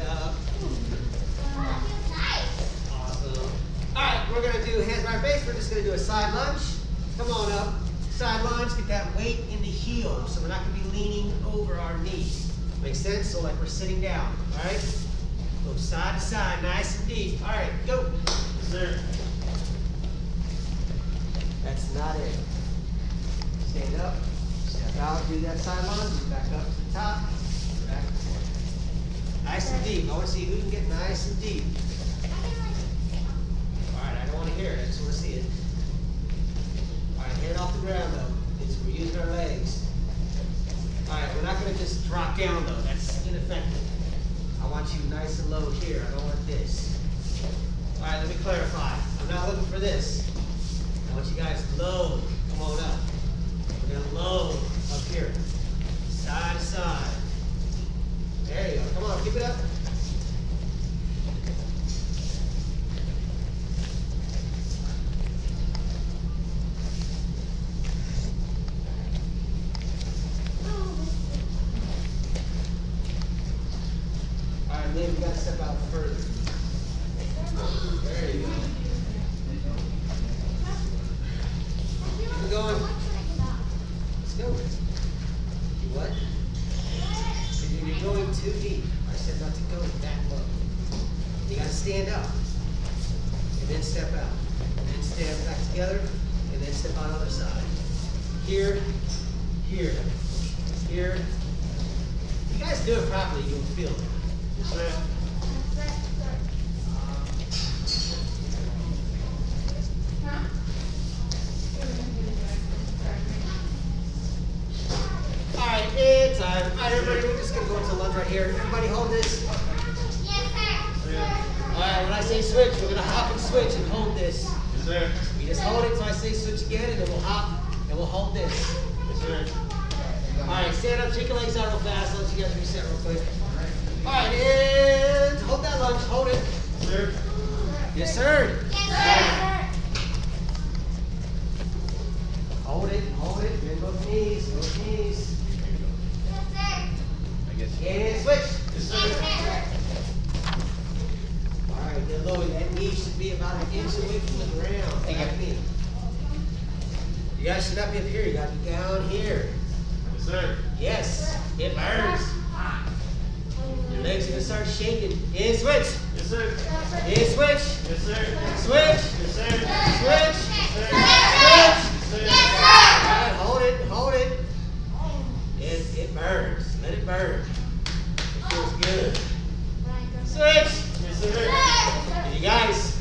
out. Awesome. Alright, we're going to do hands behind face. We're just going to do a side lunge. Come on up. Side lunge, get that weight in the heel. So we're not going to be leaning over our knee. Makes sense? So like we're sitting down. Alright? Go side to side, nice and deep. Alright, go. Yes, sir. That's not it. Stand up, step out, do that side lunge, back up to the top, back and forth. Nice and deep. I want to see who can get nice and deep. Alright, I don't want to hear it, I just want to see it. Alright, head off the ground though. We're using our legs. Alright, we're not going to just drop down though, that's ineffective. I want you nice and low here, I don't want this. Alright, let me clarify. I'm not looking for this. I want you guys low. Come on up. We're going to low up here. Side to side. There you go. Come on, keep it up. All right, then we got to step out further. There you go. Keep going. Let's go. You what? You're going too deep. I said not to go that low. You got to stand up. And then step out. And then stand back together. And then step on the other side. Here, here, here. If you guys do it properly, you'll feel it. Yes, sir. Alright, it's time. Alright, everybody, we're just going to go into lunge right here. Everybody hold this. Yes, sir. Alright, when I say switch, we're going to hop and switch and hold this. Yes, sir. We just hold it until I say switch again, and then we'll hop and we'll hold this. Yes, sir. Alright, stand up, shake your legs out real fast. I'll let you guys reset real quick. Alright, and hold that lunge. Hold it. Yes, sir. Yes, sir. Hold it, hold it. Bend both knees, both knees. And switch. Yes, sir. Alright, get low. That knee should be about an inch away from the ground. That knee. You guys should not be up here. You got to be down here. Yes, sir. Yes, it burns. Your legs are going to start shaking. In switch. Yes, sir. In switch. Yes, sir. Switch. Yes, sir. Switch. Yes, Switch. sir. Alright, hold it, hold it. It burns. Let it burn. It feels good. Switch. Yes, sir. And you guys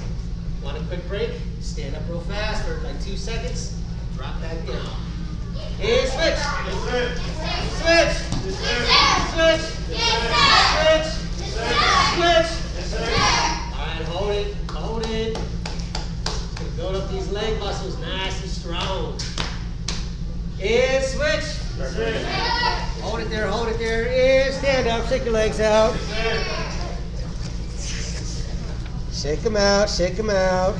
want a quick break? Stand up real fast for like 2 seconds. Drop back down. And switch. Yes, sir. Switch. Yes, sir. Switch. Yes, Switch. sir. Switch. Yes, sir. Alright, hold it. Hold it. Build up these leg muscles nice and strong. And switch. Yes, sir. Hold it there, hold it there. And stand up, shake your legs out. Yes, sir. Shake them out, shake them out.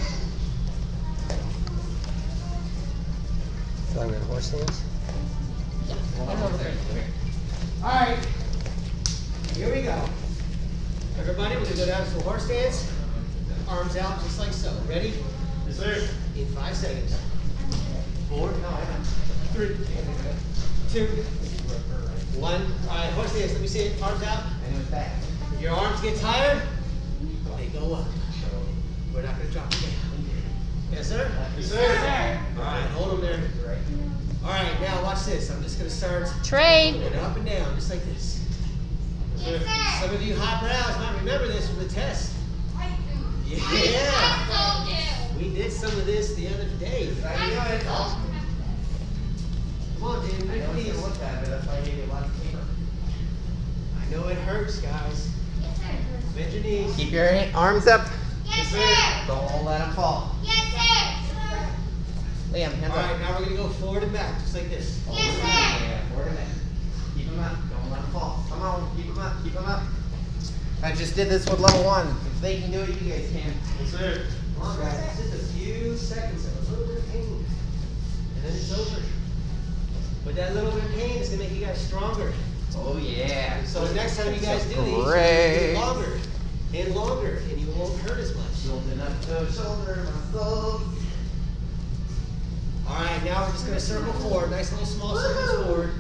So I'm going to horse stance. Alright, here we go. Everybody, we're going to go down to a horse stance. Arms out just like so. Ready? Yes, sir. In 5 seconds. 4, 3, 2, 1. Alright, horse stance. Let me see it. Arms out. If your arms get tired, they go up. We're not going to drop them down. Yes, sir? Yes, sir. Alright, hold them there. Alright, now watch this. I'm just going to start Train. going up and down, just like this. Yes, sir. Some of you hot brows might remember this from the test. Yeah. We did some of this the other day. Come on, Jim. Bend your knees. I know it hurts, guys. Bend your knees. Keep your arms up. Yes, sir. Don't let them fall. Liam, hands Alright, up. now we're going to go forward and back, just like this. Yeah, forward and back. Keep them up. Don't let them fall. Come on, keep them up. Keep them up. I just did this with level 1. If they can do it, you guys can. Yes, sir. Come on, guys. Just a few seconds of a little bit of pain. And then it's over. With that little bit of pain, it's going to make you guys stronger. Oh yeah. So the next time you guys do these, you can do Great. it longer. those shoulder muscles. All right, now we're just gonna circle forward. Nice little small circles forward.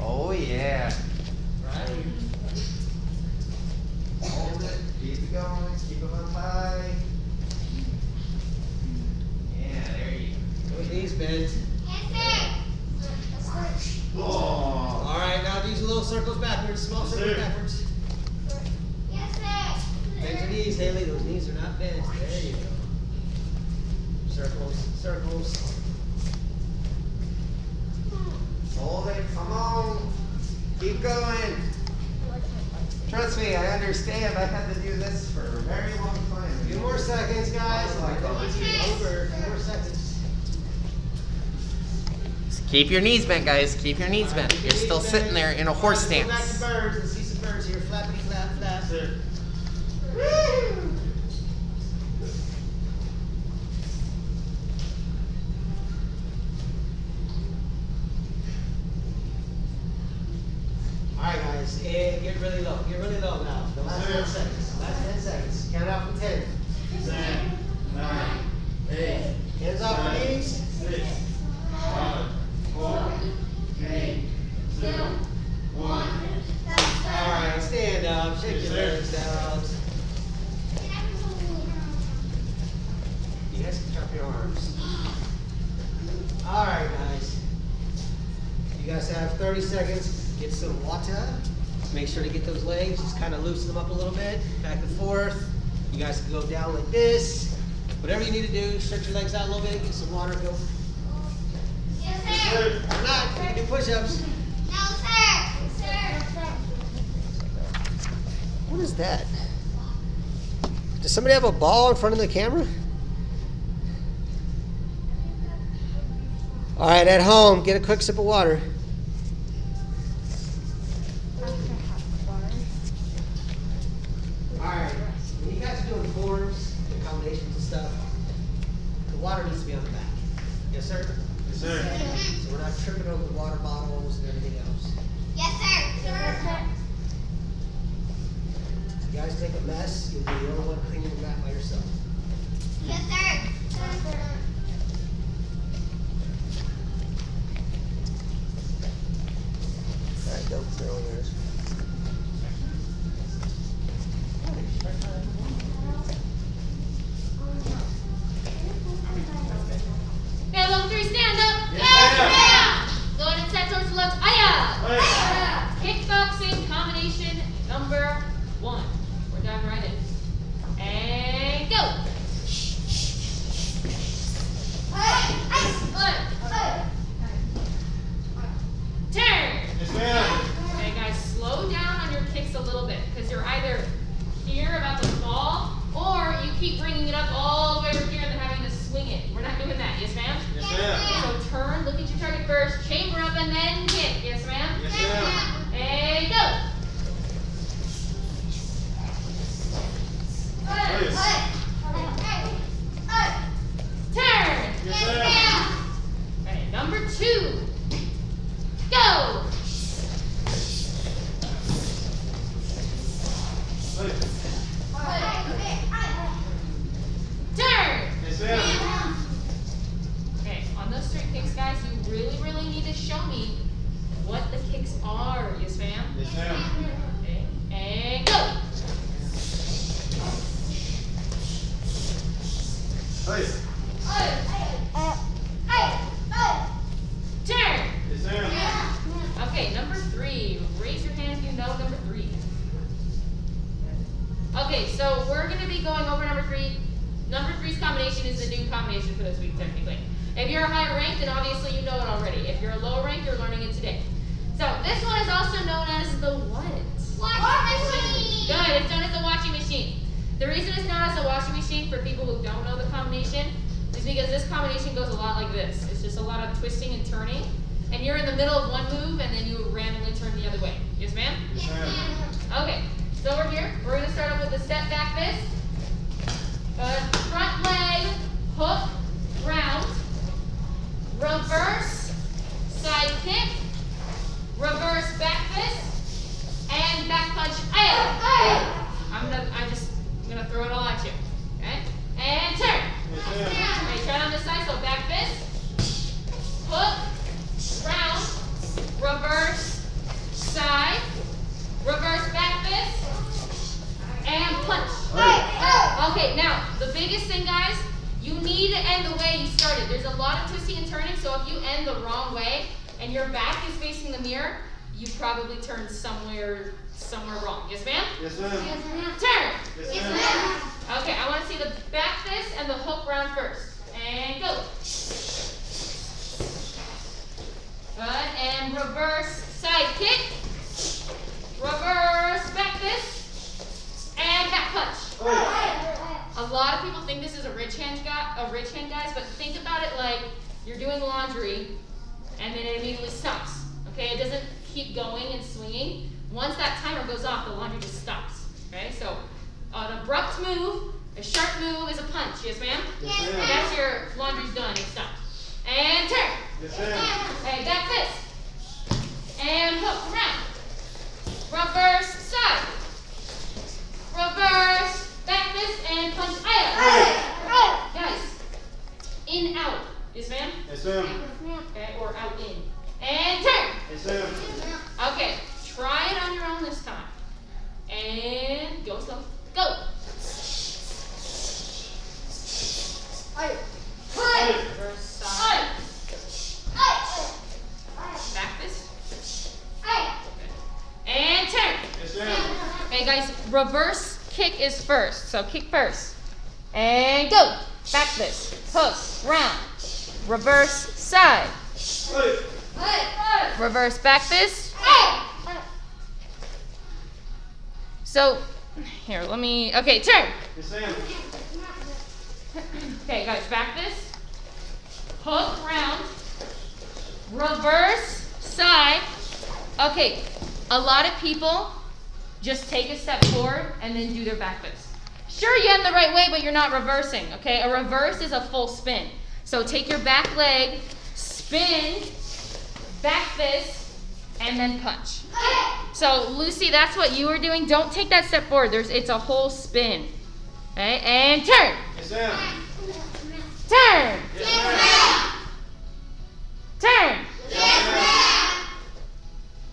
Oh yeah. Right. Hold it. Keep it going. Keep them up high. Yeah, there you go. Those knees bent. Oh. All right, now these little circles backwards, small circles backwards. Bend your knees, Haley. Those knees are not bent. There you go. Circles, circles. Hold it. Come on. Keep going. Trust me, I understand. I had to do this for a very long time. A few more seconds, guys. Oh my God. Over. A few more seconds. Keep your knees bent, guys. Keep your knees bent. You're still sitting there in a horse Let's go back to stance. birds and see some birds here. Flappity flap flap. Alright guys, and get really low. Get really low now. The last 10 seconds. Last 10 seconds. Count out from 10. 10, 9, 8, Hands off the knees. 6, 5, 4, 3, 2, 1. Alright, stand up. Shake your legs out. You guys can drop your arms. Alright guys. You guys have 30 seconds. Get some water. Make sure to get those legs. Just kind of loosen them up a little bit. Back and forth. You guys can go down like this. Whatever you need to do, stretch your legs out a little bit. Get some water. Go. Or not. You can do push-ups. What is that? Does somebody have a ball in front of the camera? All right, at home, get a quick sip of water. All right, when you guys are doing forms and combinations and stuff, the water needs to be on the back. Yes, sir? Yes, sir. So we're not tripping over the water bottles and everything else. If you guys make a mess, you'll be the only one cleaning the mat by yourself. All right, don't throw yours. Okay, level 3, stand up. Yes, ma'am. Go ahead and set towards the left. Aya. Kickboxing combination number 1. We're diving right in. And go. Turn. Yes, ma'am. Okay, guys, slow down on your kicks a little bit because you're either here about to fall or you keep bringing it up all the way over here and then having to swing it. We're not doing that. Yes, ma'am? Yes, ma'am. So turn, look at your target first, chamber up, and then kick. Yes, ma'am? Yes, ma'am. And go. Turn. Yes, ma'am. Okay, number 2. Go. Turn. Yes, ma'am. Okay, on those straight kicks, guys, you really need to show me what the kicks are. Yes, ma'am? Yes, ma'am. Okay, and go. Turn. Yes, ma'am. Okay, number 3. Raise your hand if you know number 3. Okay, so we're going to be going over number 3. Number 3's combination is the new combination for this week, technically. If you're a higher rank, then obviously you know it already. If you're a lower rank, you're learning it today. So this one is also known as the what? Washing machine. Good, it's known as the washing machine. The reason it's known as a washing machine for people who don't know the combination is because this combination goes a lot like this. It's just a lot of twisting and turning. And you're in the middle of one move and then you randomly turn the other way. Yes, ma'am? Yes, ma'am. Okay, so over here, we're going to start off with the step back fist. Front leg, hook, round. Reverse, side kick. Reverse back fist. And back punch. I'm gonna throw it all at you. biggest thing, guys, you need to end the way you started. There's a lot of twisting and turning, so if you end the wrong way and your back is facing the mirror, you probably turned somewhere wrong. Yes, ma'am? Yes, ma'am. Turn. Yes, ma'am. Okay, I want to see the back fist and the hook round first. And go. Good. And reverse side kick. Reverse back fist. And back punch. A lot of people think this is a rich hand, guys, but think about it like you're doing laundry and then it immediately stops. Okay, it doesn't keep going and swinging. Once that timer goes off, the laundry just stops. Okay, so an abrupt move, a sharp move is a punch. Yes, ma'am? Yes, ma'am. That's your laundry's done, it stops. And turn. Yes, ma'am. Okay, back fist. And hook around. Reverse side. Reverse back fist and punch out. Guys, in, out. Yes, ma'am? Yes, ma'am. Okay, or out, in. And turn. Yes, ma'am. Okay, try it on your own this time. And go slow. Go. Reverse side. Back fist. And turn. Yes, ma'am. Okay, guys, reverse kick is first. So kick first. And go. Back fist. Hook. Round. Reverse side. Reverse back fist. So, here, okay, turn. Yes, ma'am. Okay, guys, back fist. Hook, round. Reverse side. Okay, a lot of people just take a step forward and then do their back fist. Sure, you end the right way, but you're not reversing, okay? A reverse is a full spin. So take your back leg, spin, back fist, and then punch. So, Lucy, that's what you were doing. Don't take that step forward. It's a whole spin. Okay, and turn. Yes, ma'am. Turn. Yes, ma'am. Turn. Yes, ma'am.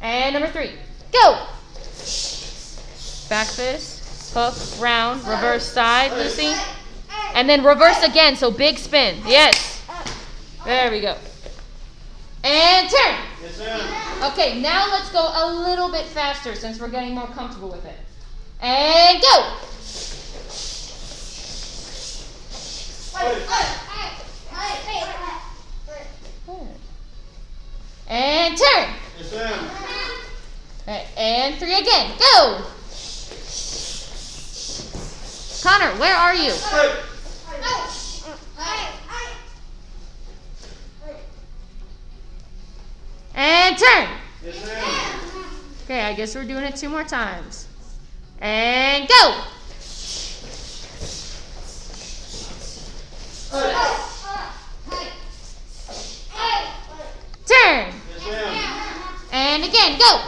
And number 3. Go. Back fist, hook, round, reverse side, Lucy. And then reverse again, so big spin. Yes. There we go. And turn. Yes, ma'am. Okay, now let's go a little bit faster since we're getting more comfortable with it. And go. And turn. Yes, ma'am. Okay, and 3 again. Go. Connor, where are you? And turn. Yes, ma'am. Okay, I guess we're doing it 2 more times. And go. Turn. Yes, ma'am. And again, go.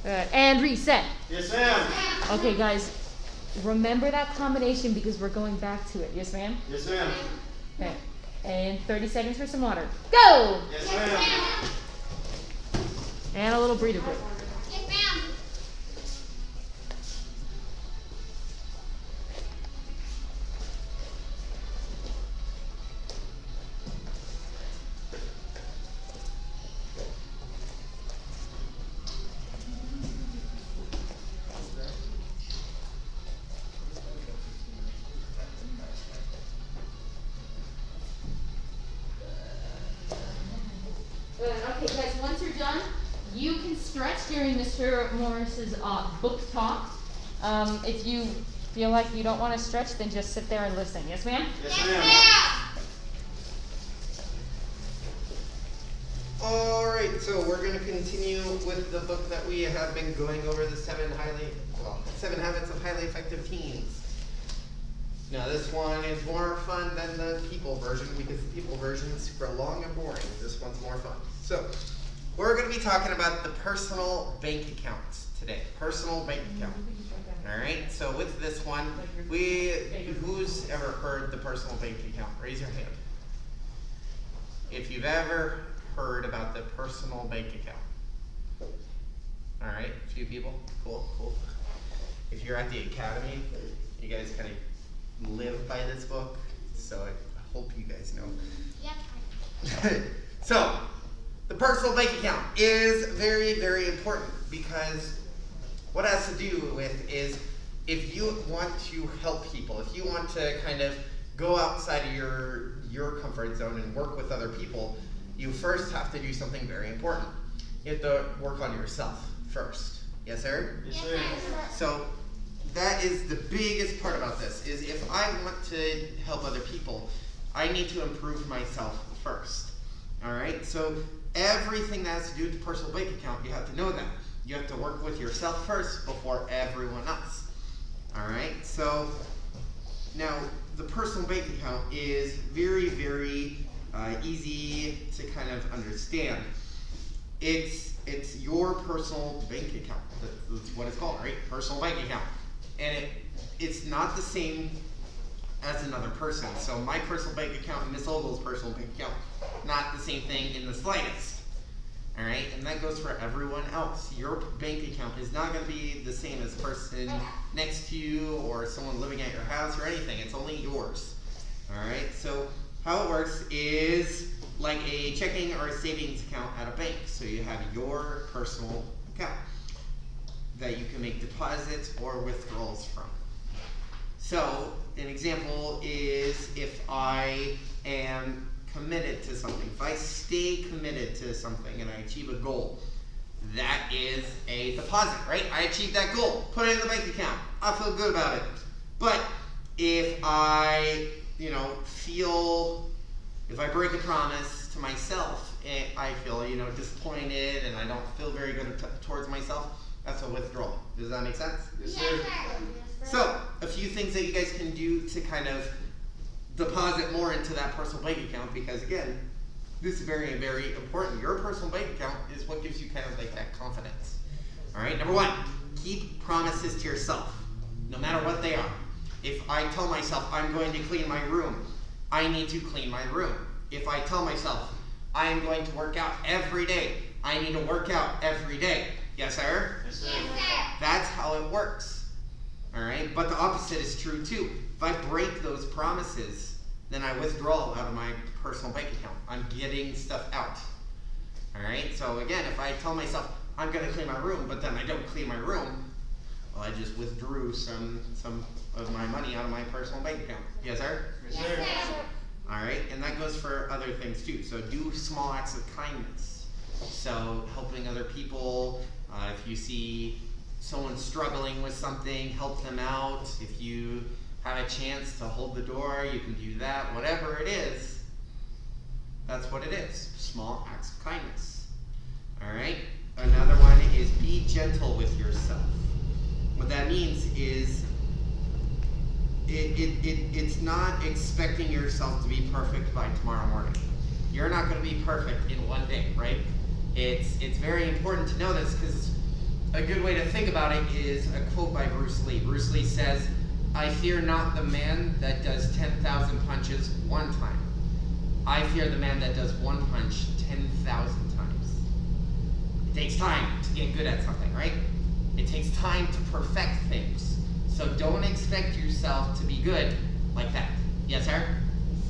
Good. And reset. Yes, ma'am. Okay, guys, remember that combination because we're going back to it. Yes, ma'am? Yes, ma'am. Okay. And 30 seconds for some water. Go! Yes, ma'am. And a little breather break. Okay, guys, once you're done, you can stretch during Mr. Morris's book talk. If you feel like you don't want to stretch, then just sit there and listen. Yes, ma'am? Yes, ma'am. All right, so we're going to continue with the book that we have been going over, the 7 Habits of Highly Effective Teens. Now, this one is more fun than the people version because the people version is super long and boring. This one's more fun. So, we're going to be talking about the personal bank accounts today. Personal bank account. All right. So, with this one, who's ever heard the personal bank account? Raise your hand. If you've ever heard about the personal bank account. All right, a few people. Cool, cool. If you're at the academy, you guys kind of live by this book, so I hope you guys know. Yep. So, the personal bank account is very, very important because what it has to do with is if you want to help people, if you want to kind of go outside of your comfort zone and work with other people, you first have to do something very important. You have to work on yourself first. Yes, sir? Yes, sir. So that is the biggest part about this, is if I want to help other people, I need to improve myself first. All right? So everything that has to do with the personal bank account, you have to know that. You have to work with yourself first before everyone else. All right? So now the personal bank account is very, very easy to kind of understand. It's your personal bank account. That's what it's called, right? Personal bank account. And it's not the same as another person. So my personal bank account and Miss Ogle's personal bank account, not the same thing in the slightest. All right, and that goes for everyone else. Your bank account is not going to be the same as the person next to you or someone living at your house or anything. It's only yours. All right, so how it works is like a checking or a savings account at a bank. So you have your personal account that you can make deposits or withdrawals from. So an example is if I am committed to something, if I stay committed to something and I achieve a goal, that is a deposit, right? I achieved that goal, put it in the bank account, I feel good about it. But if I, if I break a promise to myself, I feel, disappointed and I don't feel very good towards myself, that's a withdrawal. Does that make sense? Yes, sir. So, a few things that you guys can do to kind of deposit more into that personal bank account, because again, this is very, very important. Your personal bank account is what gives you kind of like that confidence. All right, number one, keep promises to yourself, no matter what they are. If I tell myself I'm going to clean my room, I need to clean my room. If I tell myself I am going to work out every day, I need to work out every day. Yes, sir? Yes, sir. That's how it works. All right, but the opposite is true too. If I break those promises, then I withdraw out of my personal bank account. I'm getting stuff out. All right, so again, if I tell myself I'm going to clean my room, but then I don't clean my room, well, I just withdrew some of my money out of my personal bank account. Yes, sir? Yes, sir. All right, and that goes for other things too. So do small acts of kindness. So helping other people. If you see someone struggling with something, help them out. If you have a chance to hold the door, you can do that. Whatever it is, that's what it is. Small acts of kindness. All right. Another one is be gentle with yourself. What that means is it's not expecting yourself to be perfect by tomorrow morning. You're not going to be perfect in one day, right? It's very important to know this, because a good way to think about it is a quote by Bruce Lee. Bruce Lee says, "I fear not the man that does 10,000 punches one time. I fear the man that does one punch 10,000 times." It takes time to get good at something, right? It takes time to perfect things. So don't expect yourself to be good like that. Yes, sir?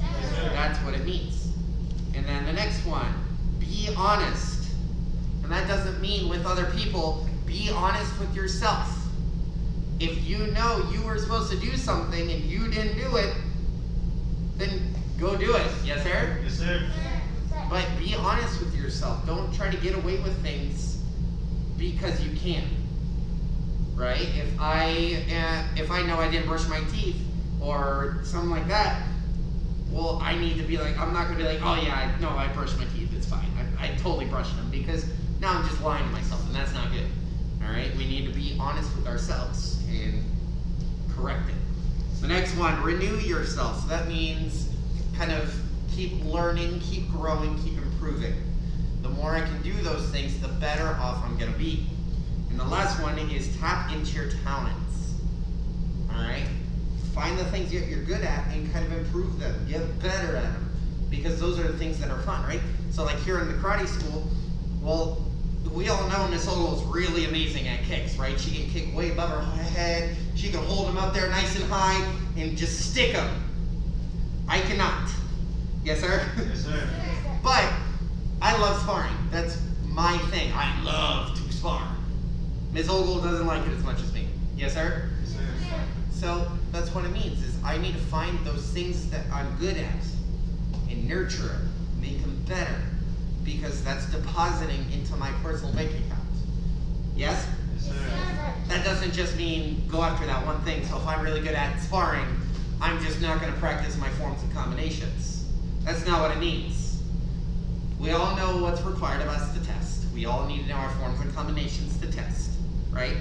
Yes, sir. That's what it means. And then the next one, be honest. And that doesn't mean with other people, be honest with yourself. If you know you were supposed to do something and you didn't do it, then go do it. Yes, sir? Yes, sir. But be honest with yourself. Don't try to get away with things because you can. Right? If I know I didn't brush my teeth or something like that, well, I need to be like, I'm not going to be like, oh yeah, I brushed my teeth, it's fine. I totally brushed them, because now I'm just lying to myself, and that's not good. All right? We need to be honest with ourselves and correct it. The next one, renew yourself. So that means kind of keep learning, keep growing, keep improving. The more I can do those things, the better off I'm going to be. And the last one is tap into your talents. All right? Find the things that you're good at and kind of improve them. Get better at them. Because those are the things that are fun, right? So like here in the karate school, well, we all know Miss Ogle's really amazing at kicks, right? She can kick way above her head. She can hold them up there nice and high and just stick them. I cannot. Yes, sir? Yes, sir. But I love sparring. That's my thing. I love to spar. Miss Ogle doesn't like it as much as me. Yes, sir? Yes, sir. So that's what it means, is I need to find those things that I'm good at and nurture them, make them better, because that's depositing into my personal bank account. Yes? Yes, sir. That doesn't just mean go after that one thing. So if I'm really good at sparring, I'm just not going to practice my forms and combinations. That's not what it means. We all know what's required of us to test. We all need to know our forms and combinations to test, right?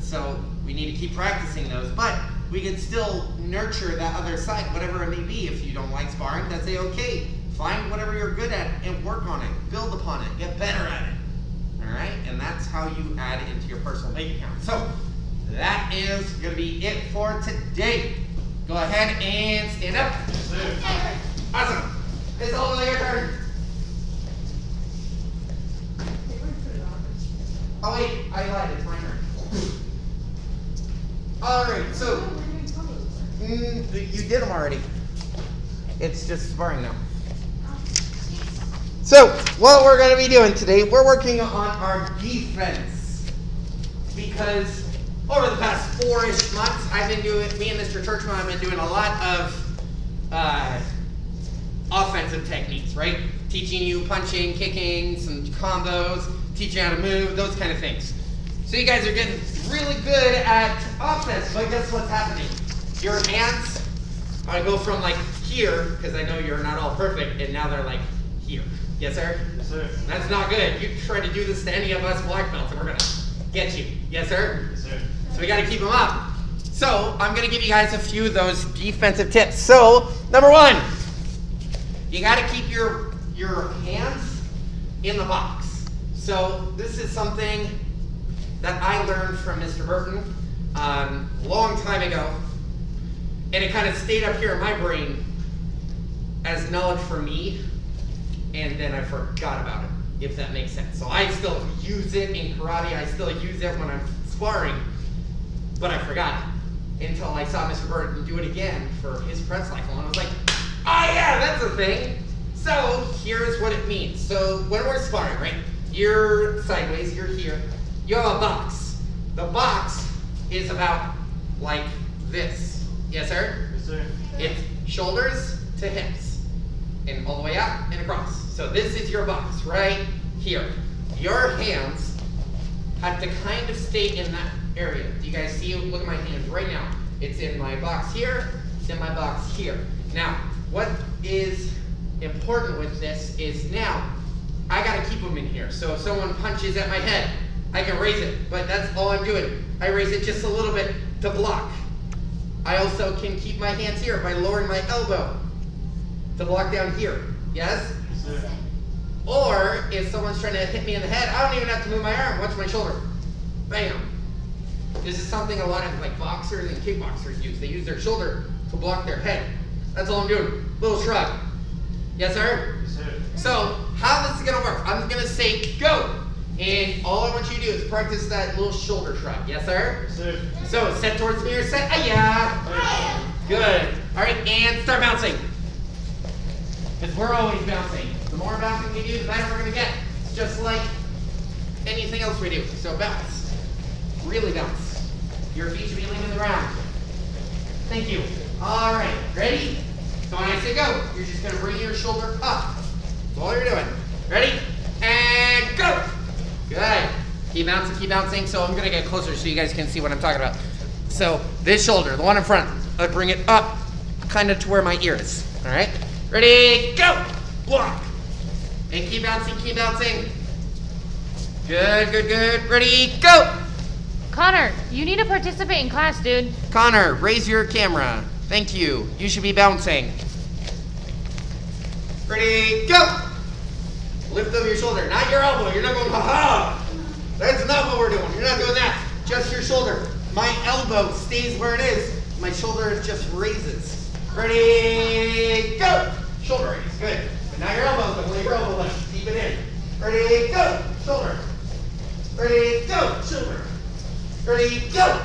So we need to keep practicing those, but we can still nurture that other side, whatever it may be. If you don't like sparring, that's okay. Find whatever you're good at and work on it, build upon it, get better at it. All right, and that's how you add it into your personal bank account. So that is going to be it for today. Go ahead and stand up. Yes, sir. Awesome. It's all your turn. Oh wait, I lied. It's my turn. All right, so you did them already. It's just sparring now. So what we're going to be doing today, we're working on our defense, because over the past 4-ish months, I've been doing, me and Mr. Churchman have been doing a lot of offensive techniques, right? Teaching you punching, kicking, some combos, teaching you how to move, those kind of things. So you guys are getting really good at offense, but guess what's happening? Your hands are go from like here, because I know you're not all perfect, and now they're like here. Yes, sir? Yes, sir. That's not good. You try to do this to any of us black belts, and we're gonna get you. Yes, sir? Yes, sir. So we gotta keep them up. So I'm gonna give you guys a few of those defensive tips. So number 1, you gotta keep your hands in the box. So this is something that I learned from Mr. Burton long time ago, and it kind of stayed up here in my brain as knowledge for me, and then I forgot about it, if that makes sense. So I still use it in karate, I still use it when I'm sparring, but I forgot it until I saw Mr. Burton do it again for his press rifle, and I was like, oh yeah, that's a thing. So here's what it means. So when we're sparring, right, you're sideways, you're here, you have a box. The box is about like this. Yes, sir? Yes, sir. It's shoulders to hips, and all the way up and across. So this is your box right here. Your hands have to kind of stay in that area. Do you guys see? Look at my hands right now. It's in my box here. It's in my box here. Now, what is important with this is now I gotta keep them in here. So if someone punches at my head, I can raise it, but that's all I'm doing. I raise it just a little bit to block. I also can keep my hands here by lowering my elbow to block down here. Yes? Yes, sir. Or if someone's trying to hit me in the head, I don't even have to move my arm. Watch my shoulder. Bam. This is something a lot of like boxers and kickboxers use. They use their shoulder to block their head. That's all I'm doing. Little shrug. Yes, sir? Yes, sir. So how this is gonna work? I'm gonna say go. And all I want you to do is practice that little shoulder shrug. Yes, sir? Yes, sir. So set towards me or set, ah-ya. Good. All right, and start bouncing. Because we're always bouncing. The more bouncing we do, the better we're gonna get. It's just like anything else we do. So bounce. Really bounce. Your feet should be leaning the ground. Thank you. All right, ready? So when I say go, you're just gonna bring your shoulder up. That's all you're doing. Ready? And go. Good. Keep bouncing, keep bouncing. So I'm gonna get closer so you guys can see what I'm talking about. So this shoulder, the one in front, I bring it up kind of to where my ear is. All right? Ready, go. Block. And keep bouncing, keep bouncing. Good, good, good. Ready, go. Connor, you need to participate in class, dude. Connor, raise your camera. Thank you. You should be bouncing. Ready, go. Lift up your shoulder, not your elbow. You're not going, ha-ha. That's not what we're doing. You're not doing that. Just your shoulder. My elbow stays where it is. My shoulder just raises. Ready, go. Shoulder raise, good. But now your elbow's going to your elbow left. Keep it in. Ready, go. Shoulder. Ready, go. Shoulder. Ready, go.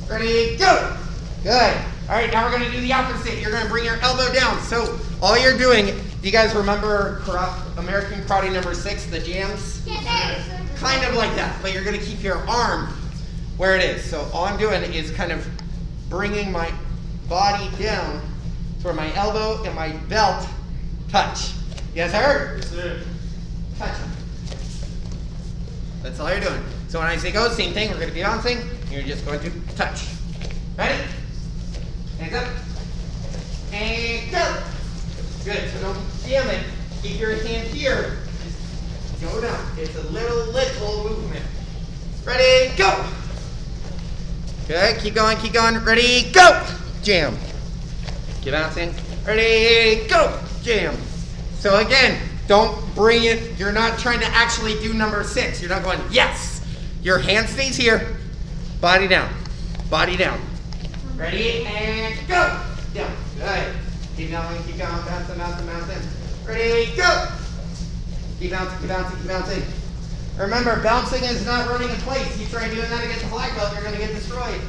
Ready, go. Good. All right, now we're going to do the opposite. You're going to bring your elbow down. So all you're doing, do you guys remember American Karate number 6, the jams? Yes, sir. Kind of like that, but you're going to keep your arm where it is. So all I'm doing is kind of bringing my body down to where my elbow and my belt touch. Yes, sir? Yes, sir. Touch them. That's all you're doing. So when I say go, same thing. We're going to be bouncing. You're just going to touch. Ready? Hands up. And go. Good. So don't jam it. Keep your hand here. Just go down. It's a little movement. Ready? Go. Good. Keep going. Keep going. Ready? Go. Jam. Keep bouncing. Ready? Go. Jam. So again, don't bring it. You're not trying to actually do number 6. You're not going, yes. Your hand stays here. Body down. Body down. Ready? And go. Down. Good. Keep going. Keep going. Bouncing, bouncing, bouncing. Ready? Go. Keep bouncing, keep bouncing, keep bouncing. Remember, bouncing is not running in place. You try doing that against the black belt, you're going to get destroyed.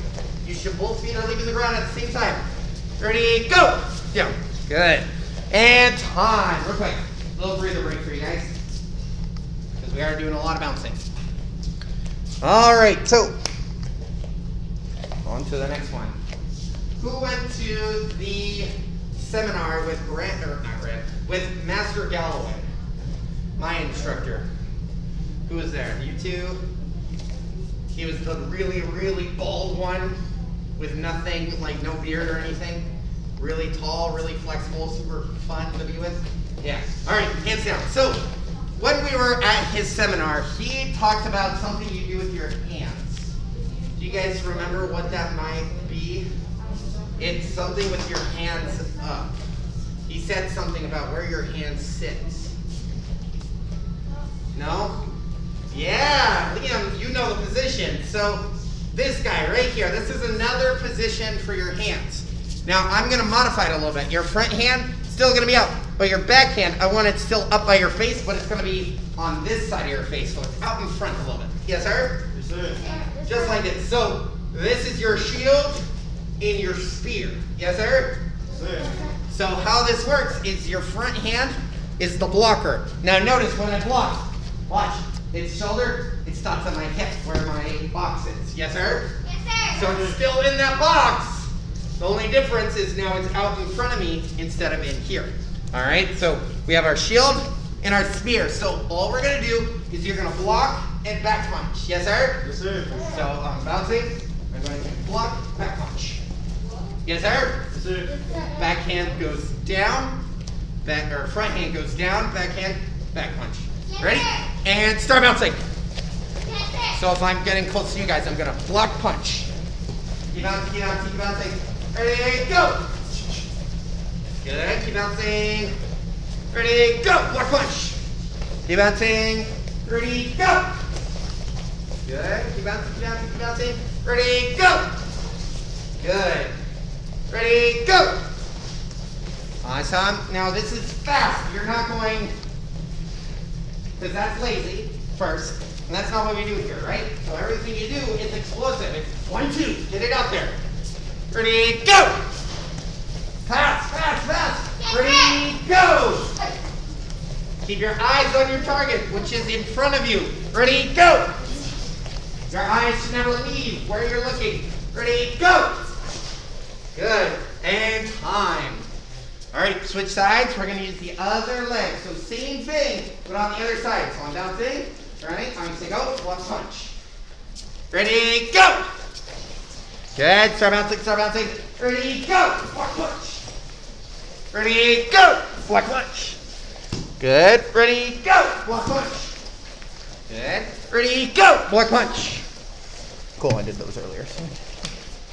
You should both feet are leaving the ground at the same time. Ready? Go. Down. Good. And time. Real quick. A little breather break for you guys. Because we are doing a lot of bouncing. All right, so on to the next one. Who went to the seminar with with Master Galloway, my instructor? Who was there? You two? He was the really bald one with nothing, like no beard or anything. Really tall, really flexible, super fun to be with. Yeah. All right, hands down. So when we were at his seminar, he talked about something you do with your hands. Do you guys remember what that might be? It's something with your hands up. He said something about where your hands sit. No? Yeah, Liam, you know the position. So this guy right here, this is another position for your hands. Now I'm going to modify it a little bit. Your front hand, still going to be out. But your back hand, I want it still up by your face, but it's going to be on this side of your face. So it's out in front a little bit. Yes, sir? Yes, sir. Just like this. So this is your shield and your spear. Yes, sir? Yes, sir. So how this works is your front hand is the blocker. Now notice when I block, watch, it's shoulder, it stops at my hip where my box is. Yes, sir? Yes, So sir. it's still in that box. The only difference is now it's out in front of me instead of in here. All right, so we have our shield and our spear. So all we're gonna do is you're gonna block and back punch. Yes, sir? Yes, sir. So I'm bouncing, I'm going to block, back punch. Yes, sir? Yes, sir. Back hand goes down, front hand goes down, back hand, back punch. Ready? And start bouncing. Yes, sir. So if I'm getting close to you guys, I'm gonna block punch. Keep bouncing, keep bouncing, keep bouncing. Ready, go! Good, keep bouncing. Ready, go! Block punch. Keep bouncing. Ready, go! Good, keep bouncing, keep bouncing, keep bouncing. Ready, go! Good. Ready, go! Awesome. Now this is fast. You're not going, because that's lazy, first. And that's not what we do here, right? So everything you do is explosive. It's 1, 2, get it out there. Ready, go! Fast, fast, fast. Ready, go! Keep your eyes on your target, which is in front of you. Ready, go! Your eyes should never leave where you're looking. Ready, go! Good, and time. All right, switch sides. We're gonna use the other leg. So same thing, but on the other side. So I'm bouncing. Ready? I'm gonna say go, block punch. Ready, go! Good, start bouncing, start bouncing. Ready, go! Block punch. Ready, go! Block punch. Good, ready, go! Block punch. Good, ready, go! Block punch. Cool, I did those earlier.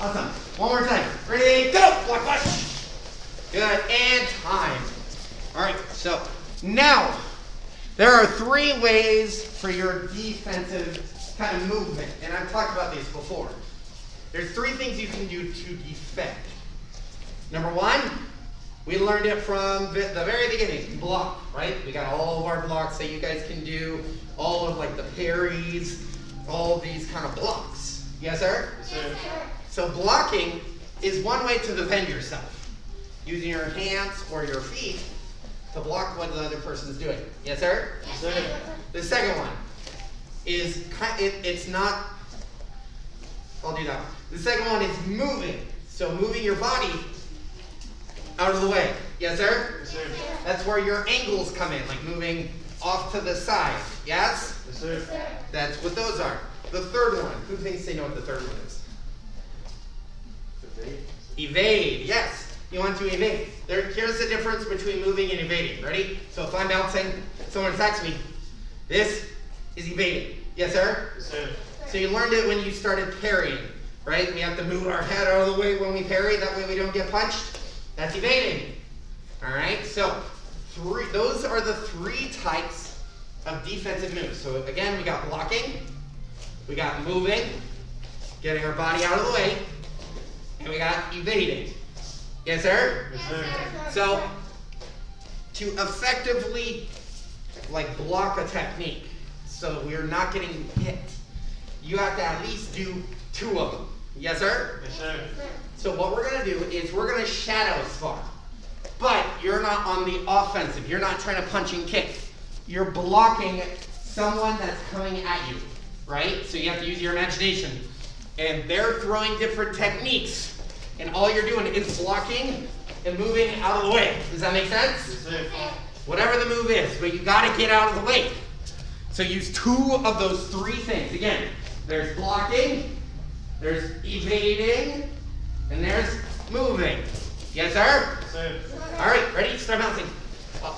Awesome. One more time. Ready, go! Block punch. Good, and time. All right, so now there are 3 ways for your defensive kind of movement, and I've talked about these before. There's 3 things you can do to defend. Number 1, We learned it from the very beginning, block, right? We got all of our blocks that you guys can do, all of like the parries, all these kind of blocks. Yes, sir? Yes, sir. So blocking is one way to defend yourself, using your hands or your feet to block what the other person is doing. Yes, sir? Yes, sir. The second one is, it's not, I'll do that one. The second one is moving. So moving your body out of the way. Yes, sir? Yes, sir. That's where your angles come in, like moving off to the side. Yes? Yes, sir. That's what those are. The third one. Who thinks they know what the third one is? Evade. Yes. You want to evade. Here's the difference between moving and evading. Ready? So if I'm bouncing, someone attacks me. This is evading. Yes, sir? Yes, sir. So you learned it when you started parrying, right? We have to move our head out of the way when we parry. That way we don't get punched. That's evading. All right? So those are the 3 types of defensive moves. So again, we got blocking, we got moving, getting our body out of the way, and we got evading. Yes, sir? Yes, sir. So to effectively block a technique so we're not getting hit, you have to at least do 2 of them. Yes, sir? Yes, sir. So what we're going to do is we're going to shadow spar. But you're not on the offensive. You're not trying to punch and kick. You're blocking someone that's coming at you, right? So you have to use your imagination. And they're throwing different techniques. And all you're doing is blocking and moving out of the way. Does that make sense? Yes, sir. Whatever the move is, but you got to get out of the way. So use 2 of those 3 things. Again, there's blocking, there's evading, and there's moving. Yes, sir? Yes, sir. All right, ready? Start bouncing.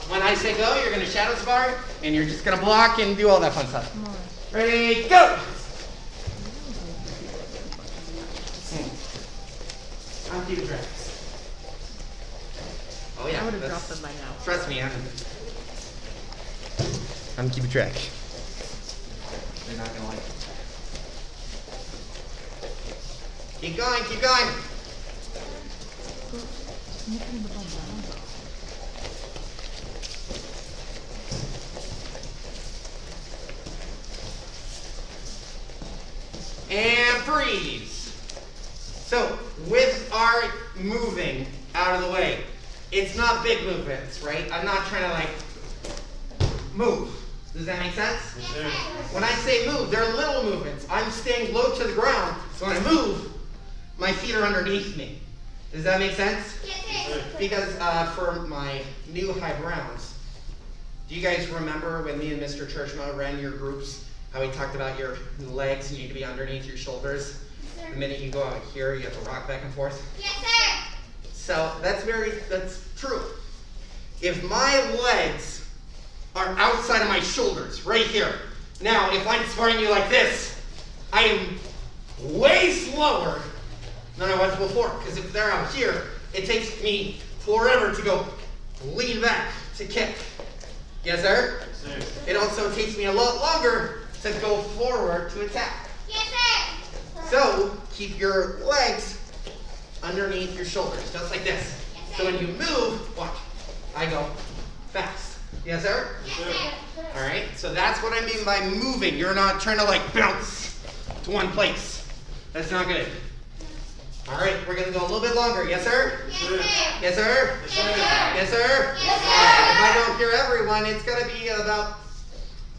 When I say go, you're going to shadow spar, and you're just going to block and do all that fun stuff. Ready, go! I'm keeping track. Oh yeah. I would have that's- dropped them by now. Trust me, I'm keeping track. They're not gonna like it. Keep going, keep going. And freeze. So with our moving out of the way, it's not big movements, right? I'm not trying to move. Does that make sense? Yes, sir. When I say move, they're little movements. I'm staying low to the ground, so when I move, my feet are underneath me. Does that make sense? Yes, sir. Because for my new high browns, do you guys remember when me and Mr. Churchma ran your groups, how we talked about your legs need to be underneath your shoulders? The minute you go out here, you have to rock back and forth. Yes, sir. So that's true. If my legs are outside of my shoulders, right here. Now, if I'm sparring you like this, I am way slower than I was before. Because if they're out here, it takes me forever to go lean back to kick. Yes, sir? Yes, sir. It also takes me a lot longer to go forward to attack. Yes, sir. So keep your legs underneath your shoulders, just like this. So when you move, watch, I go fast. Yes, sir? Yes, sir. All right, so that's what I mean by moving. You're not trying to bounce to one place. That's not good. All right, we're gonna go a little bit longer. Yes, sir? Yes, sir. Yes, sir? Yes, sir. Yes, sir? Yes, If I sir. don't hear everyone, it's gonna be about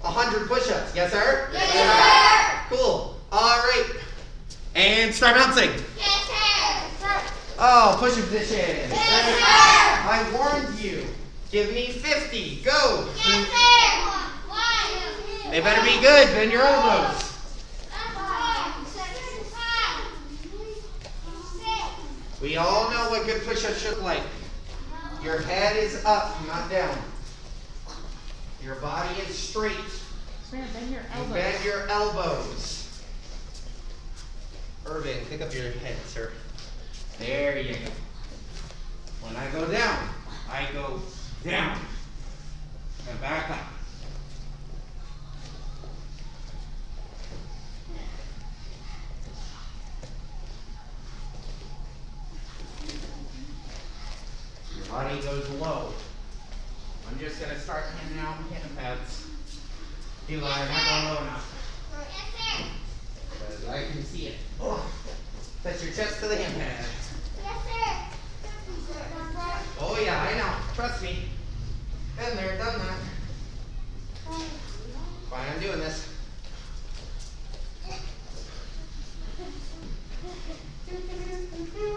100 push-ups. Yes, sir? Yes, sir. Cool. All right. And start bouncing. Yes, sir. Oh, push position. Yes, sir. I warned you. Give me 50. Go. Yes, sir. One. They better be good. Bend your elbows. We all know what good push-ups should look like. Your head is up, not down. Your body is straight. Sarah, bend your You elbows. bend your elbows. Irvin, pick up your head, sir. There you go. When I go down, I go down and back up. Your body body goes low. I'm just gonna start handing out hand pads. Eli, I'm not going low enough. Yes, sir. Because I can see it. Oh, touch your chest to the hand pad. Yes, sir. Oh yeah, I know. Trust me. Been there, done that. Fine, I'm doing this.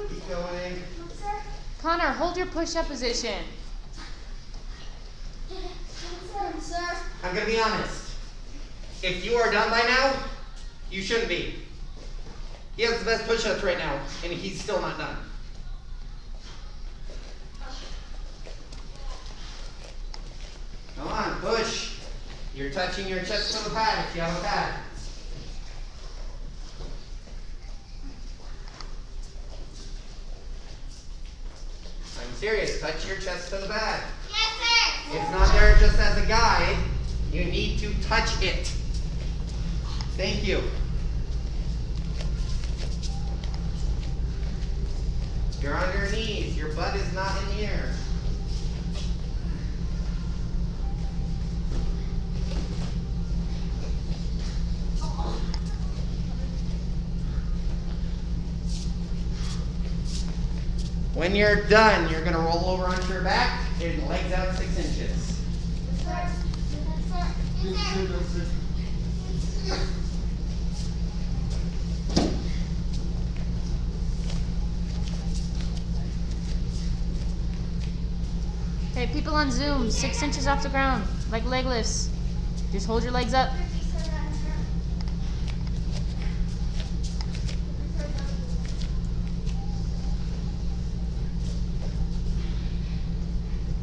Keep going. Connor, hold your push-up position. Sir. I'm gonna be honest. If you are done by now, you shouldn't be. He has the best push-ups right now, and he's still not done. Come on, push. You're touching your chest to the pad if you have a pad. I'm serious, touch your chest to the pad. Yes, sir. It's not there just as a guide. You need to touch it. Thank you. You're on your knees. Your butt is not in the air. When you're done, you're going to roll over onto your back and legs out 6 inches. Okay, people on Zoom, 6 inches off the ground, like leg lifts. Just hold your legs up.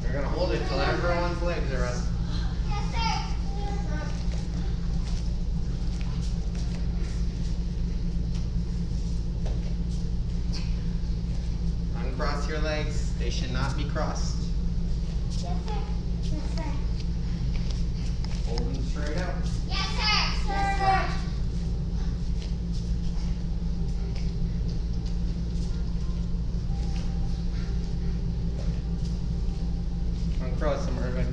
You're going to hold it till everyone's legs are up. Yes, sir. Uncross your legs. They should not be crossed. Yes, sir. Yes, sir. Hold them straight out. Yes, sir. Yes, sir. Uncross them, Irvin.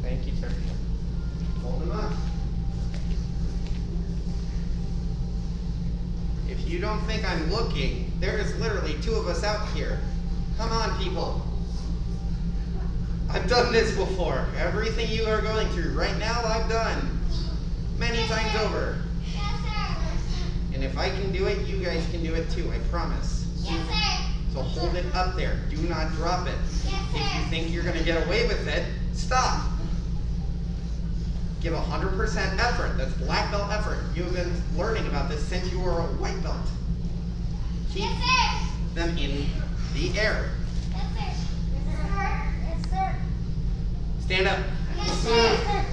Thank you, sir. Hold them up. If you don't think I'm looking, there is literally 2 of us out here. Come on, people. I've done this before. Everything you are going through right now, I've done. Many times over. Yes, sir. And if I can do it, you guys can do it too, I promise. Yes, sir. So hold it up there. Do not drop it. If you think you're going to get away with it, stop. Give 100% effort. That's black belt effort. You've been learning about this since you were a white belt. Keep Yes, sir. them in the air. Yes, sir. Yes, sir. Yes, sir. Stand up. Yes, sir.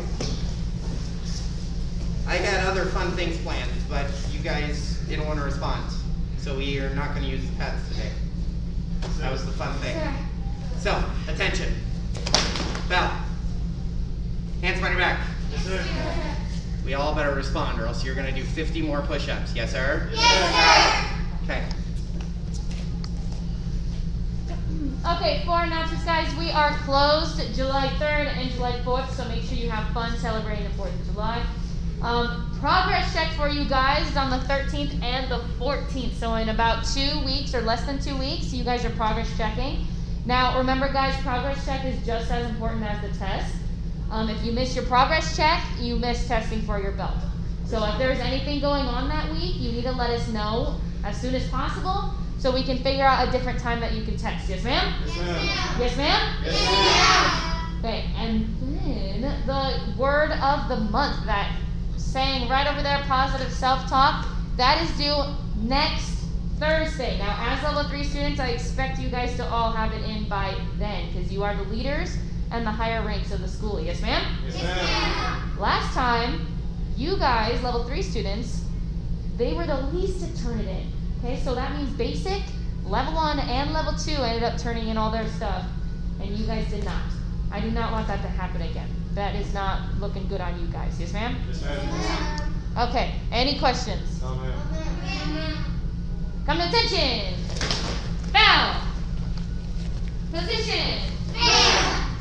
I had other fun things planned, but you guys didn't want to respond. So we are not going to use the pads today. That was the fun thing. So, attention. Bow. Hands behind your back. Yes, sir. We all better respond or else you're going to do 50 more push-ups. Yes, sir? Yes, sir. Okay. Okay, for announcements, guys, we are closed July 3rd and July 4th, so make sure you have fun celebrating the 4th of July. Progress check for you guys is on the 13th and the 14th, so in about 2 weeks or less than 2 weeks, you guys are progress checking. Now, remember, guys, progress check is just as important as the test. If you miss your progress check, you miss testing for your belt. So if there's anything going on that week, you need to let us know as soon as possible so we can figure out a different time that you can text. Yes, ma'am? Yes, ma'am. Yes, ma'am? Yes, ma'am. Okay, and then the word of the month, that saying right over there, positive self-talk, that is due next Thursday. Now, as level 3 students, I expect you guys to all have it in by then, because you are the leaders and the higher ranks of the school. Yes, ma'am? Yes, ma'am. Last time, you guys, level 3 students, they were the least to turn it in. Okay, so that means basic, level 1, and level 2 ended up turning in all their stuff, and you guys did not. I do not want that to happen again. That is not looking good on you guys. Yes, ma'am? Yes, ma'am. Okay, any questions? No, ma'am. Come to attention! Bow! Position. Ma'am.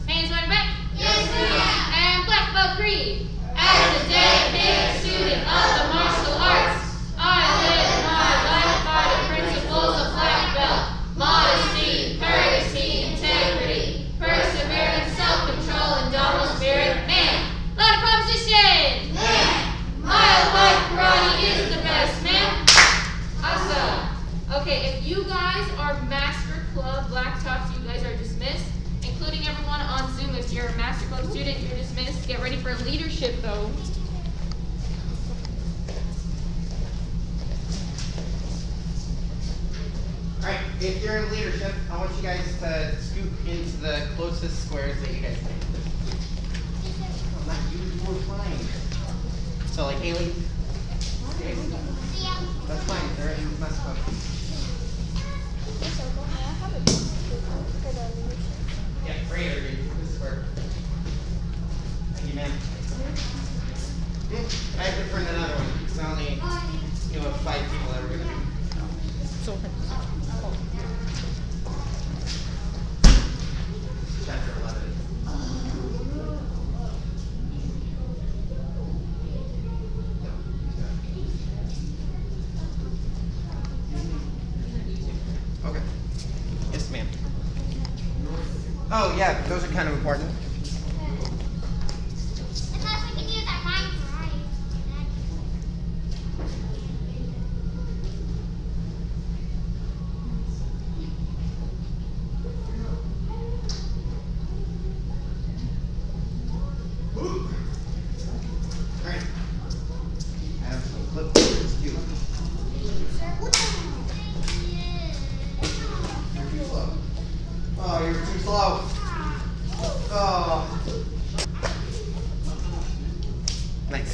Hands behind your back. Yes, ma'am. And black belt creed. As a dedicated student of the martial arts, I live my life by the principles of black belt. Modesty, courtesy, integrity, perseverance, self-control, and double spirit. Man, loud proposition. My life karate is the best, man. Awesome. Okay, if you guys are Master Club Blacktops, you guys are dismissed, including everyone on Zoom. If you're a Master Club student, you're dismissed. Get ready for leadership, though. Alright, if you're in leadership, I want you guys to scoop into the closest squares that you guys think. Oh, not you, you were fine. So like Haley? Okay. That's fine, they're in mess up. Yeah, right here, dude. This square. Thank you, ma'am. I have to print another one, because I only have 5 people that are gonna do. Chapter 11. Okay. Yes, ma'am. Oh, yeah, those are kind of important. Unless we can use our mind karate. Alright. I have some clipboards too. You're too slow. Oh, you're too slow. Oh. Nice.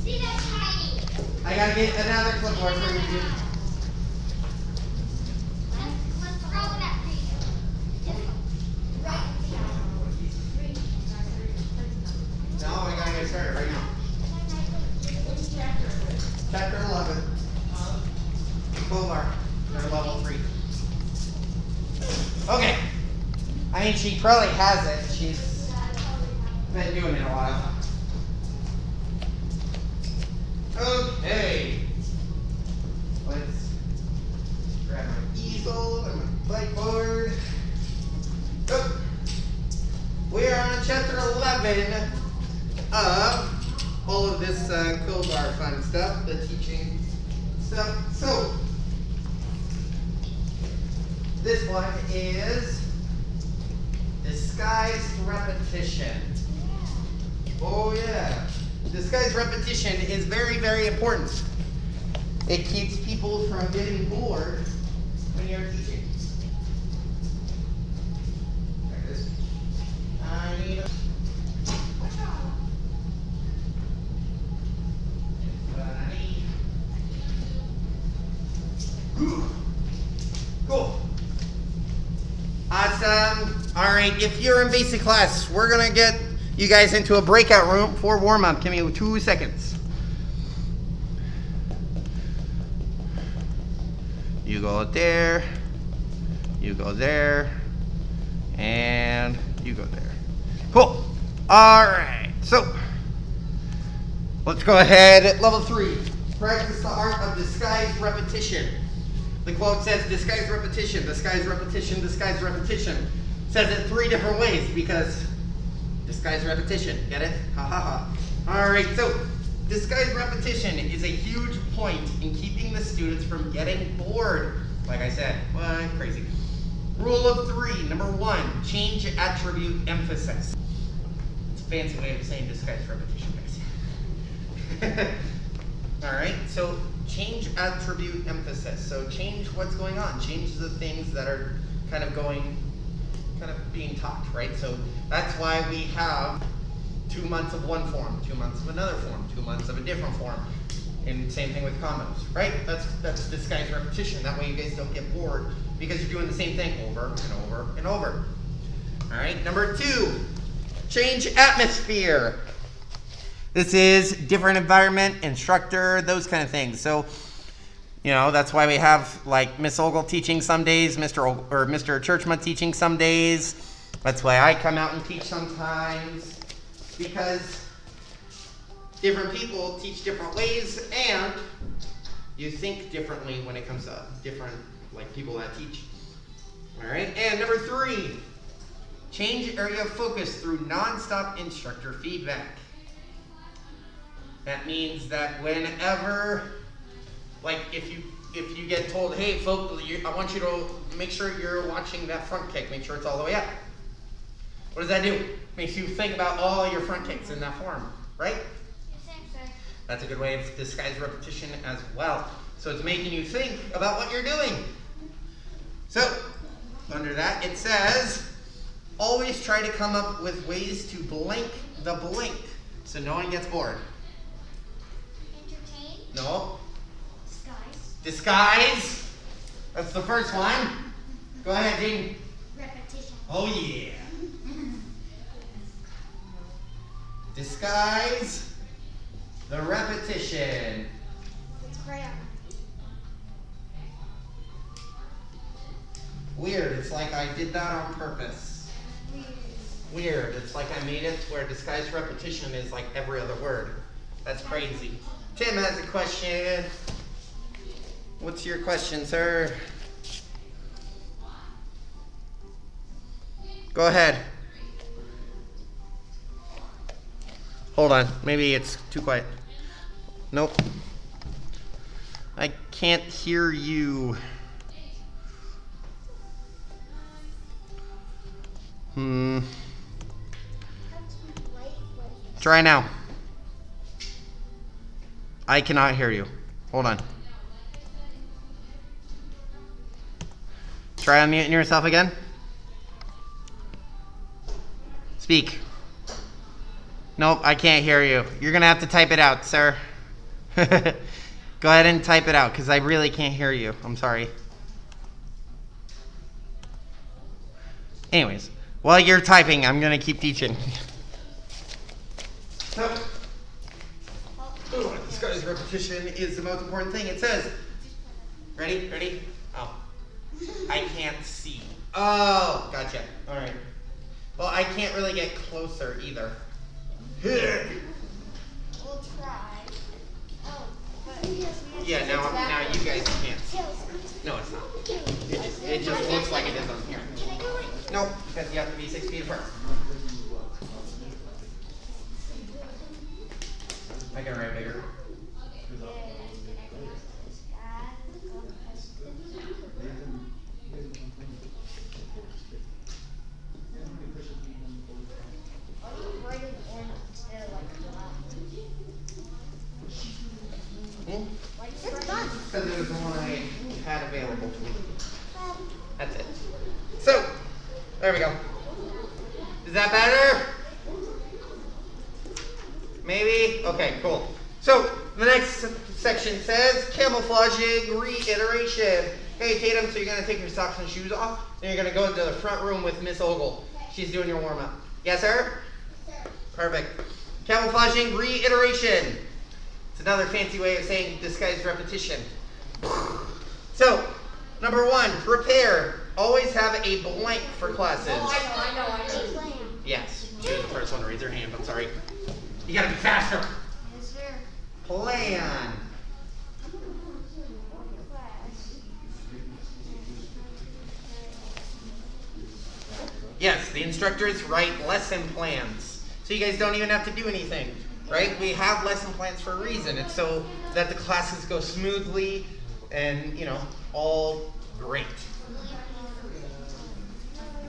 See that tiny? I gotta get another clipboard for you. Dude. Let's throw it at No, I gotta get started right now. Chapter 11. Boulevard. They're level 3. Okay. I mean, she probably has it. She's been doing it a while. Okay. Let's grab my easel and my whiteboard. Oh. We are on chapter 11 of all of this cool bar fun stuff, the teaching stuff. So, this one is disguised repetition. Oh yeah. Disguised repetition is very, very important. It keeps people from getting bored when you're teaching. There it is. I need a... Cool. Awesome. All right, if you're in basic class, we're gonna get you guys into a breakout room for warm-up. Give me 2 seconds. You go there, you go there, and you go there. Cool. All right, so let's go ahead at level 3. Practice the art of disguised repetition. The quote says disguised repetition, disguised repetition, disguised repetition. Says it 3 different ways because disguised repetition. Get it? Ha ha ha. All right, so disguised repetition is a huge point in keeping the students from getting bored. Like I said, what crazy. Rule of 3, number 1, change attribute emphasis. It's a fancy way of saying disguised repetition, guys. All right, so change attribute emphasis. So change what's going on. Change the things that are kind of being taught, right? So that's why we have 2 months of one form, 2 months of another form, 2 months of a different form. And same thing with combos, right? That's disguised repetition. That way you guys don't get bored because you're doing the same thing over and over and over. All right, number 2, change atmosphere. This is different environment, instructor, those kind of things. So You know, that's why we have like Miss Ogle teaching some days, Mr. Churchman teaching some days. That's why I come out and teach sometimes, because different people teach different ways, and you think differently when it comes to different like people that teach. All right, and number 3, change area of focus through nonstop instructor feedback. That means that whenever, like if you get told, hey folks, I want you to make sure you're watching that front kick, make sure it's all the way up. What does that do? Makes you think about all your front kicks in that form, right? That's a good way of disguised repetition as well. So it's making you think about what you're doing. So under that it says, always try to come up with ways to blink the blink so no one gets bored. Entertain. No. Disguise. Disguise. That's the first one. Go ahead, Jean. Repetition. Oh yeah. Disguise the repetition. It's crayon. Weird. It's like I did that on purpose. Weird. It's like I made it where disguised repetition is like every other word. That's crazy. Tim has a question. What's your question, sir? Go ahead. Hold on. Maybe it's too quiet. Nope. I can't hear you. Try now. I cannot hear you. Hold on. Try unmuting yourself again. Speak. Nope, I can't hear you. You're going to have to type it out, sir. Go ahead and type it out, because I really can't hear you. I'm sorry. Anyways, while you're typing, I'm going to keep teaching. So, disguised repetition is the most important thing. It says, ready? Oh, I can't see. Oh, gotcha. All right. Well, I can't really get closer either. We'll try. Oh, but Yeah, now you guys can't see. No, it's not. It just looks like it is on here. Can I go in? Nope, because you have to be 6 feet apart. I can write bigger. Because it was the one I had available to me. That's it. So, there we go. Is that better? Maybe? Okay, cool. So, the next section says camouflaging reiteration. Hey Tatum, so you're going to take your socks and shoes off, then you're going to go into the front room with Miss Ogle. She's doing your warm-up. Yes, sir? Sir. Perfect. Camouflaging reiteration. It's another fancy way of saying disguised repetition. So, number 1, prepare. Always have a blank for classes. Oh, I know. Yes. You're the first one to raise your hand. I'm sorry. You gotta be faster. Yes, sir. Plan. Yes, the instructors write lesson plans. So you guys don't even have to do anything, right? We have lesson plans for a reason. It's so that the classes go smoothly and, all great.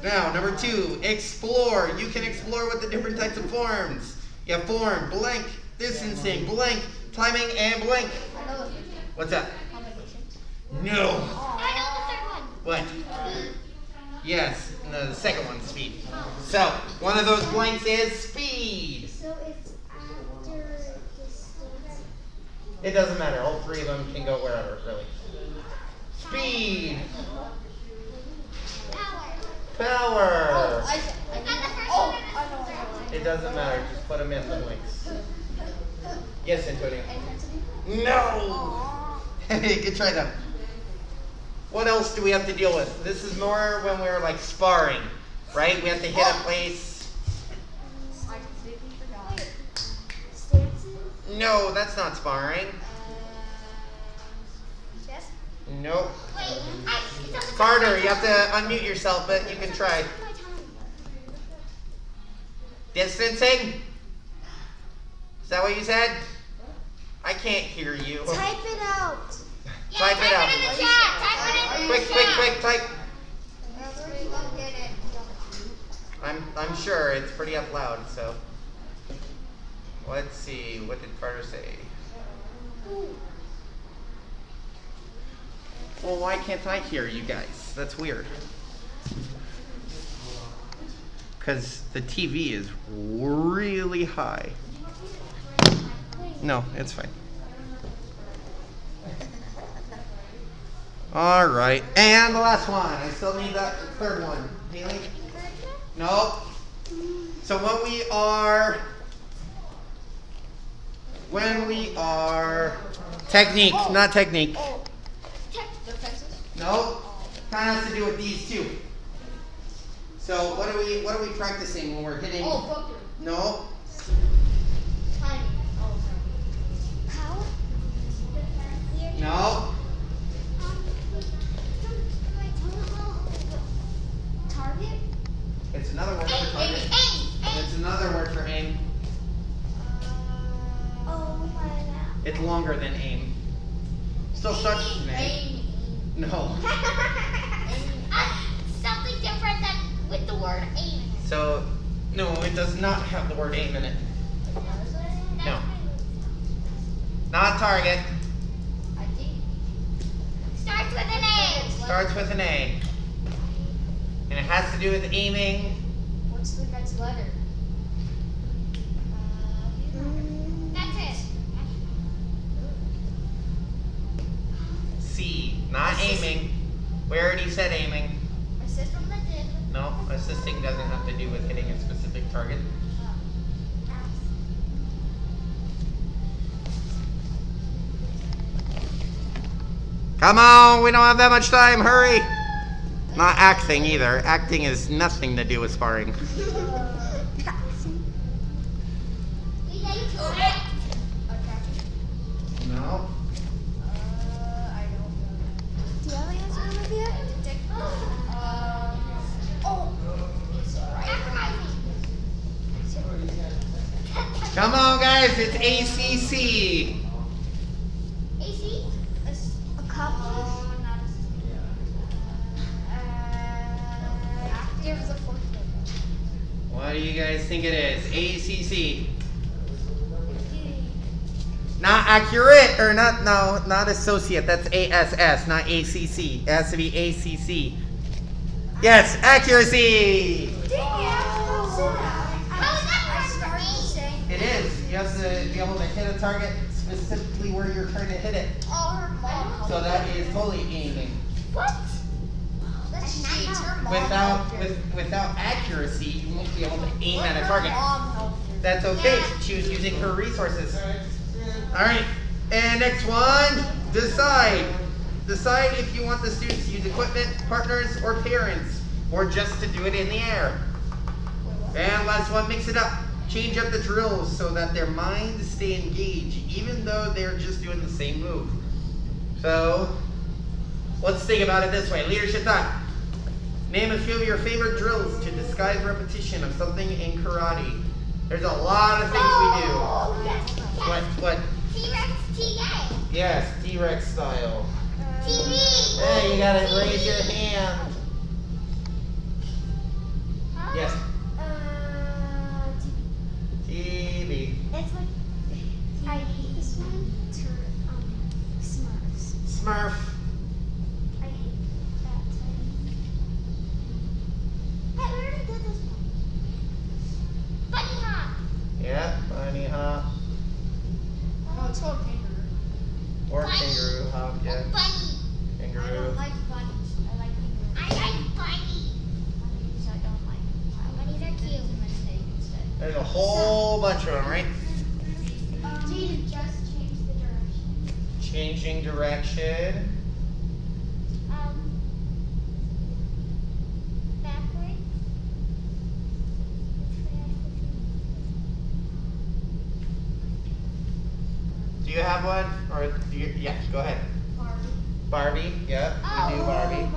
Now, number 2, explore. You can explore with the different types of forms. You have form, blank, distancing, blank, timing, and blank. I know. What's that? Combinations. No. I know the third one. What? Yes, no, the second one's speed. So, one of those blanks is speed. So it's after distance. It doesn't matter. All 3 of them can go wherever, really. Speed. Power. Oh, I know. It doesn't matter. Just put them in the blanks. Yes, Antonio. Intensity? No. Aww. Good try though. What else do we have to deal with? This is more when we're like sparring, right? We have to hit a place. I completely forgot. Stances? No, that's not sparring. Yes? Nope. Wait, Carter, you have to unmute yourself, but you can try. Distancing? Is that what you said? I can't hear you. Type it out. Type it out. Type it in the chat. Type it in the Quick, chat. type. We won't get it. I'm sure it's pretty up loud, so. Let's see, what did Carter say? Well, why can't I hear you guys? That's weird. Because the TV is really high. No, it's fine. All right, and the last one. I still need that third one. Haley? No. So when we are technique, not technique. No, kind of has to do with these two. So what are we practicing when we're hitting? No. Timing. Power? No. Target? It's another word for target. It's another word for aim. Oh my god. It's longer than aim. Still starts with an A. No. Something different than with the word aim. So, no, it does not have the word aim in it. No. Not target. I think. Starts with an A. Starts with an A. And it has to do with aiming. What's the next letter? That's it. C. Not aiming. We already said aiming. Assist from the dip. No, assisting doesn't have to do with hitting a specific target. Come on, we don't have that much time, hurry! Not acting either. Acting has nothing to do with sparring. No. I don't know. Do you have an answer, Olivia? Come on, guys, it's ACC. AC? A couple? Active is a fourth one. What do you guys think it is? ACC. Not accurate, or not associate. That's ASS, not ACC. It has to be ACC. Yes, accuracy. It is. You have to be able to hit a target specifically where you're trying to hit it. So that is totally aiming. What? That's Without accuracy, you won't be able to aim at a target. That's okay. She was using her resources. All right. And next one, decide. Decide if you want the students to use equipment, partners, or parents, or just to do it in the air. And last one, mix it up. Change up the drills so that their minds stay engaged, even though they're just doing the same move. So, let's think about it this way. Leadership time. Name a few of your favorite drills to disguise repetition of something in karate. There's a lot of things we do. What? T-Rex TA. Yes, T-Rex style. TV. Hey, you gotta raise your hand. Yes. TV. That's what I hate this one. Smurfs. Smurf. I hate that one. Hey, we already did this one. Bunny hop. Yeah, bunny hop. Oh, it's called kangaroo. Or kangaroo hop, yeah. Bunny. Kangaroo. I don't like bunnies. I like kangaroos. I like bunny. Bunnies I don't like. Bunnies are cute. There's a whole bunch of them, right? Jaden just changed the direction. Changing direction. Backwards. Do you have one? Or do you, yeah, go ahead. Barbie, yeah, we do Barbie.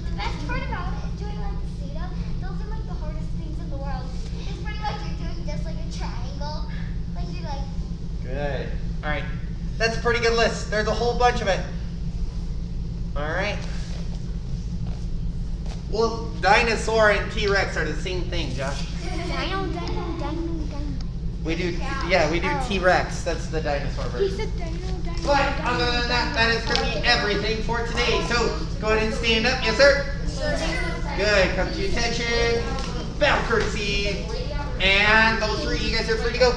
The best part about it is doing like the sit-up. Those are like the hardest things in the world. It's pretty like you're doing just like a triangle. Like you're like. Good. All right. That's a pretty good list. There's a whole bunch of it. All right. Well, dinosaur and T-Rex are the same thing, Josh. Dino. We do, yeah, we do T-Rex. That's the dinosaur He version. said dino. But other than that, that is going to be everything for today. So go ahead and stand up. Yes, sir? Good. Come to attention. Bow courtesy. And those three, you guys are free to go.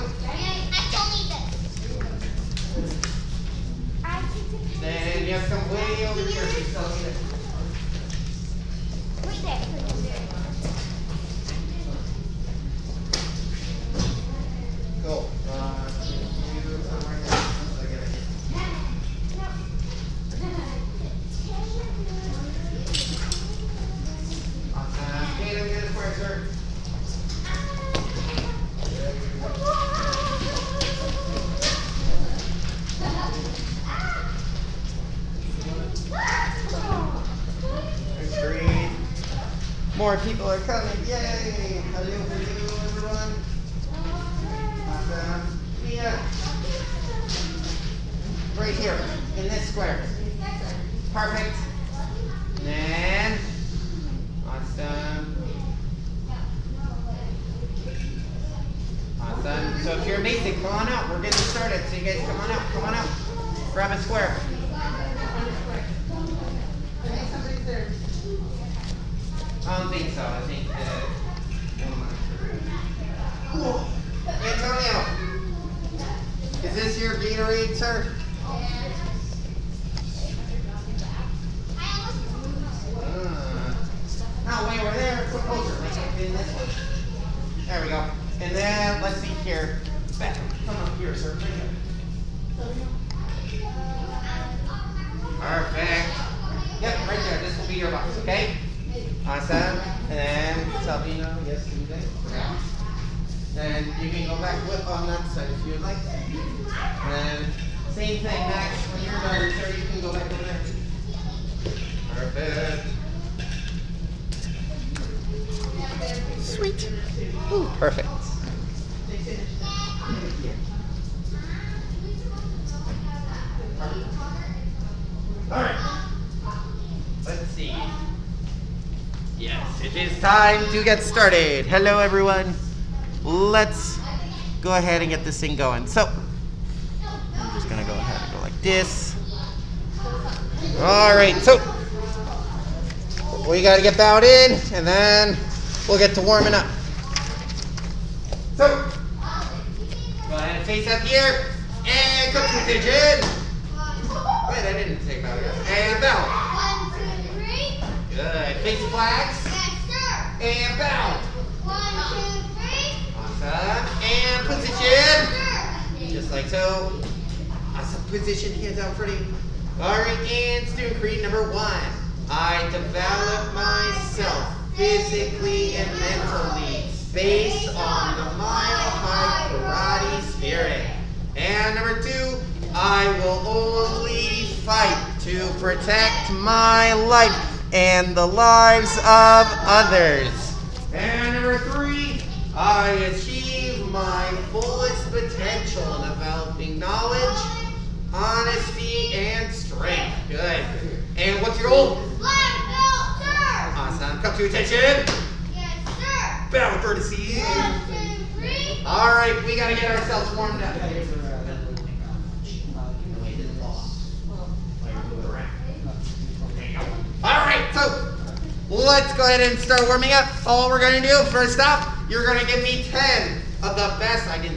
Then you have to come way over here. So you still need it. Right there. Cool. You somewhere here. I'll get it. Awesome. Okay, let me get a square, sir. There's 3. More people are coming. Yay! Hello for you, everyone. Awesome. Mia. Right here, in this square. Perfect. And then, awesome. Awesome. So if you're basic, come on out. We're getting started. So you guys come on out. Come on out. Grab a square. I don't think so. I think cool. Antonio, is this your Gatorade, sir? No, way over there. Put closer. Like in this one. There we go. And then let's see here. Back. Come up here, sir. Right here. Perfect. Yep, right there. This will be your box. Okay. Awesome. And then Salvino, yes, do that. Yeah. Then you can go back whip on that side if you'd like. And same thing, Max. When you're done, sir, you can go back over there. Perfect. Sweet. Ooh, perfect. All right. Let's see. Yes, it is time to get started. Hello, everyone. Let's go ahead and get this thing going. So, I'm just gonna go ahead and go like this. All right, so we gotta get bowed in, and then we'll get to warming up. So, go ahead and face up here, and come to attention. Wait, I didn't take bow yet. And bow. 1, 2, 3. Good. Face the flags. Yes, sir. And bow. 1, 2, 3. Awesome. And position. Sir. Just like so. Awesome. Position, hands out pretty. Alright, and student creed number 1. I develop myself physically and mentally based on the mile-high karate spirit. And number 2, I will only fight to protect my life and the lives of others. And number 3, I achieve my fullest potential in developing knowledge, honesty, and strength. Good. And what's your goal? Black belt, sir. Awesome. Come to attention. Yes, sir. Bow courtesy. 1, 2, 3. All right, we got to get ourselves warmed up. All right, so let's go ahead and start warming up. All we're going to do, first off, you're going to give me 10 of the best. I didn't